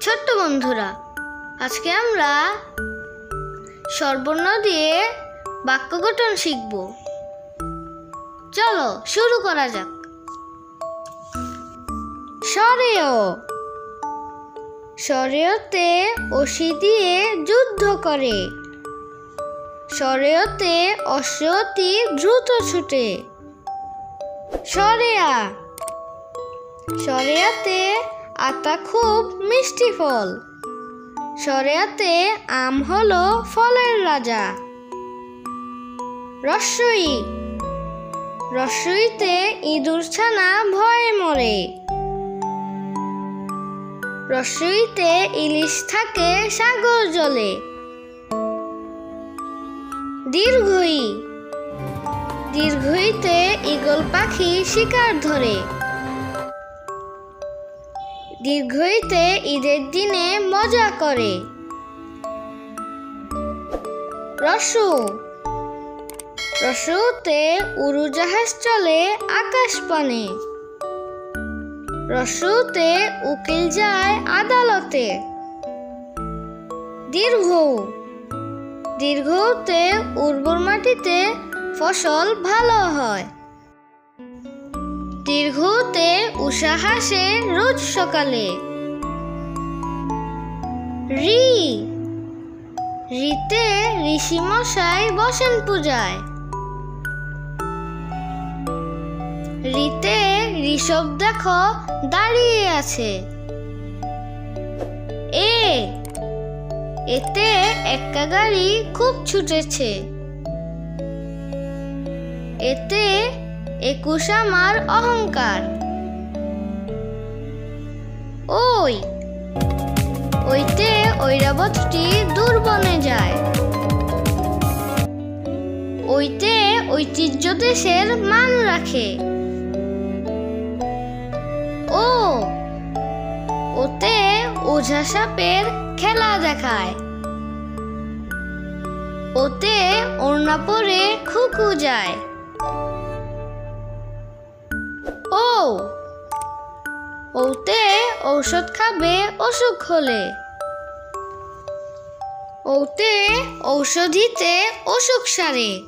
ছোট্ট বন্ধুরা, আজকে আমরা স্বরবর্ণ দিয়ে বাক্য গঠন শিখব। চলো শুরু করা যাক। স্বরেয়, স্বরেয়তে অসি দিয়ে যুদ্ধ করে। স্বরেয়তে অশ্ব অতি দ্রুত ছুটে। স্বরেয়া, স্বরেয়াতে আতা খুব মিষ্টি ফল। স্বরেয়াতে আম হলো ফলের রাজা। রস্বই, রস্বইতে ইঁদুর ছানা ভয়ে মরে। রস্বইতে ইলিশ থাকে সাগর জলে। দীর্ঘই, দীর্ঘইতে ঈগল পাখি শিকার ধরে। দীর্ঘইতে ঈদের দিনে মজা করে। রস্যু, রস্যুতে উড়োজাহাজ চলে আকাশ পানে। রস্যুতে উকিল যায় আদালতে। দীর্ঘ, দীর্ঘতে উর্বর মাটিতে ফসল ভালো হয়। দীর্ঘতে উষা হাসে রোজ সকালে। ঋ, ঋতে ঋষি মশাই বসেন পূজায়। ঋতে ঋষভ দেখো দাঁড়িয়ে আছে। এতে একটা গাড়ি খুব ছুটেছে। এতে 21 আমার অহংকার। ওই, ওইতে ঐরাবতটি দূর বনে যায়। ওইতে ঐতিহ্য দেশের মান রাখে। ও, ওতে ওঝা সাপের খেলা দেখায়। ওতে ওড়না পরে খুকু যায়। ও, ওতে ঔষধ খাবে অসুখ হলে। ওতে ঔষধিতে অসুখ সারে।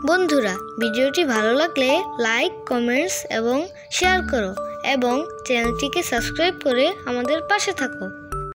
বন্ধুরা, ভিডিওটি ভালো লাগলে লাইক, কমেন্টস এবং শেয়ার করো এবং চ্যানেলটিকে সাবস্ক্রাইব করে আমাদের পাশে থাকো।